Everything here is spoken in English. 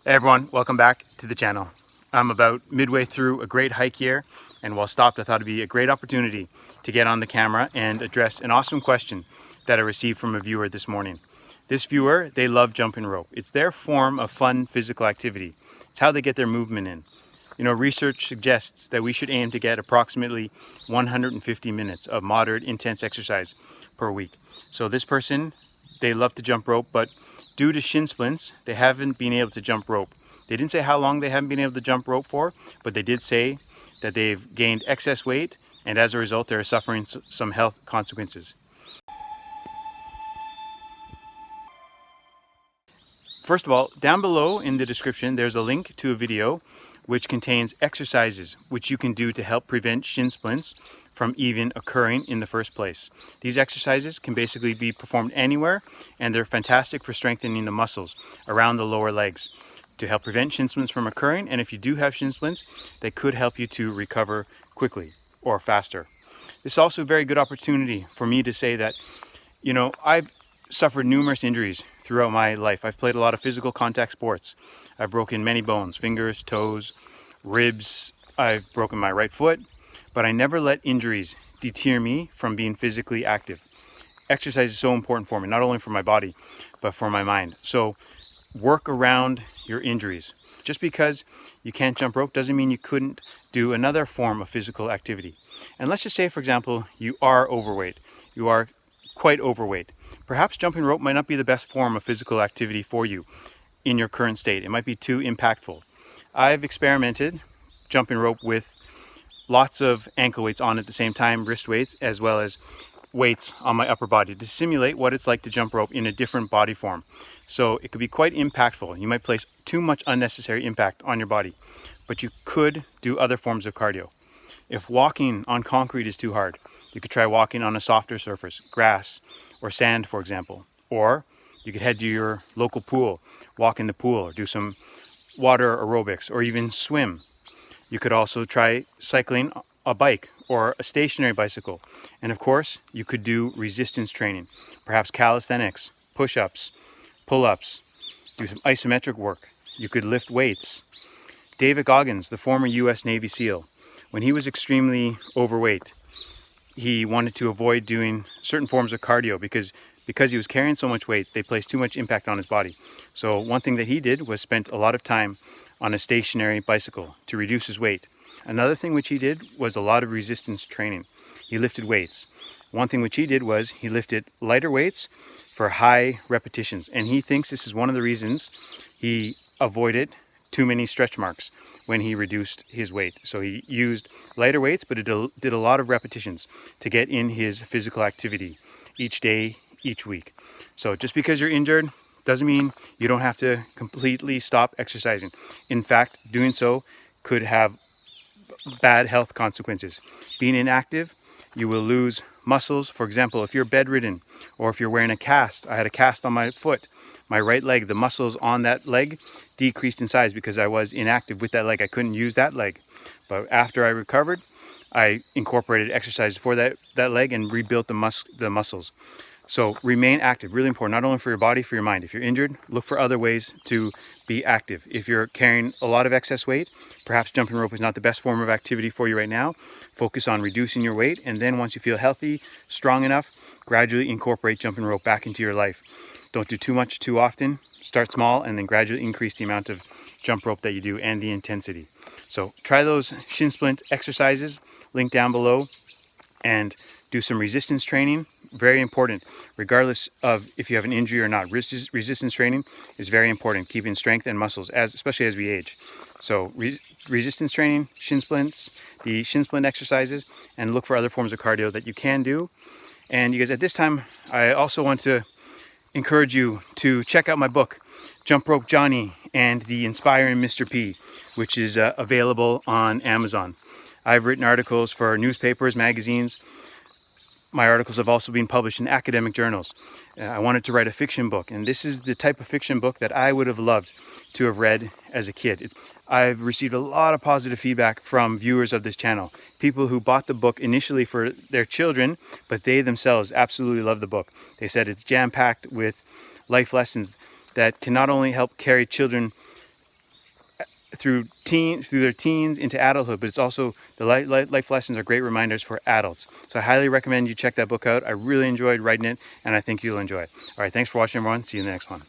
Hey everyone, welcome back to the channel. I'm about midway through a great hike here, and while stopped I thought it'd be a great opportunity to get on the camera and address an awesome question that I received from a viewer this morning. This viewer, they love jumping rope. It's their form of fun physical activity. It's how they get their movement in. You know, research suggests that we should aim to get approximately 150 minutes of moderate intense exercise per week. So this person, they love to jump rope, but due to shin splints, they haven't been able to jump rope. They didn't say how long they haven't been able to jump rope for, but they did say that they've gained excess weight, and as a result, they're suffering some health consequences. First of all, down below in the description, there's a link to a video which contains exercises which you can do to help prevent shin splints from even occurring in the first place. These exercises can basically be performed anywhere, and they're fantastic for strengthening the muscles around the lower legs to help prevent shin splints from occurring. And if you do have shin splints, they could help you to recover quickly or faster. This is also a very good opportunity for me to say that, you know, I've suffered numerous injuries throughout my life. I've played a lot of physical contact sports. I've broken many bones, fingers, toes, ribs. I've broken my right foot, but I never let injuries deter me from being physically active. Exercise is so important for me, not only for my body, but for my mind. So work around your injuries. Just because you can't jump rope doesn't mean you couldn't do another form of physical activity. And let's just say, for example, you are overweight. You are quite overweight. Perhaps jumping rope might not be the best form of physical activity for you in your current state. It might be too impactful. I've experimented jumping rope with lots of ankle weights on at the same time, wrist weights, as well as weights on my upper body to simulate what it's like to jump rope in a different body form. So it could be quite impactful. You might place too much unnecessary impact on your body, but you could do other forms of cardio. If walking on concrete is too hard, you could try walking on a softer surface, grass or sand, for example. Or you could head to your local pool, walk in the pool, or do some water aerobics, or even swim. You could also try cycling a bike or a stationary bicycle. And of course, you could do resistance training, perhaps calisthenics, push-ups, pull-ups, do some isometric work. You could lift weights. David Goggins, the former US Navy SEAL, when he was extremely overweight, he wanted to avoid doing certain forms of cardio because he was carrying so much weight, they placed too much impact on his body. So one thing that he did was spent a lot of time on a stationary bicycle to reduce his weight. Another thing which he did was a lot of resistance training. He lifted weights. One thing which he did was he lifted lighter weights for high repetitions. And he thinks this is one of the reasons he avoided too many stretch marks when he reduced his weight. So he used lighter weights, but it did a lot of repetitions to get in his physical activity each day, each week. So just because you're injured doesn't mean you don't have to completely stop exercising. In fact, doing so could have bad health consequences. Being inactive, you will lose muscles. For example, if you're bedridden or if you're wearing a cast. I had a cast on my foot, my right leg. The muscles on that leg decreased in size because I was inactive with that leg. I couldn't use that leg. But after I recovered, I incorporated exercise for that leg and rebuilt the muscles. So remain active, really important, not only for your body, for your mind. If you're injured, look for other ways to be active. If you're carrying a lot of excess weight, perhaps jumping rope is not the best form of activity for you right now. Focus on reducing your weight, and then once you feel healthy, strong enough, gradually incorporate jumping rope back into your life. Don't do too much too often. Start small and then gradually increase the amount of jump rope that you do and the intensity. So try those shin splint exercises, link down below, and do some resistance training. Very important, regardless of if you have an injury or not. Resistance training is very important, keeping strength and muscles, especially as we age. So resistance training, shin splints, the shin splint exercises, and look for other forms of cardio that you can do. And you guys, at this time, I also want to encourage you to check out my book, Jump Rope Johnny and the Inspiring Mr. P, which is available on Amazon. I've written articles for newspapers, magazines. My articles have also been published in academic journals. I wanted to write a fiction book, and this is the type of fiction book that I would have loved to have read as a kid. I've received a lot of positive feedback from viewers of this channel. People who bought the book initially for their children, but they themselves absolutely love the book. They said it's jam-packed with life lessons that can not only help carry children through their teens into adulthood, but it's also the life lessons are great reminders for adults. So I highly recommend you check that book out. I really enjoyed writing it, and I think you'll enjoy it. All right, thanks for watching, everyone. See you in the next one.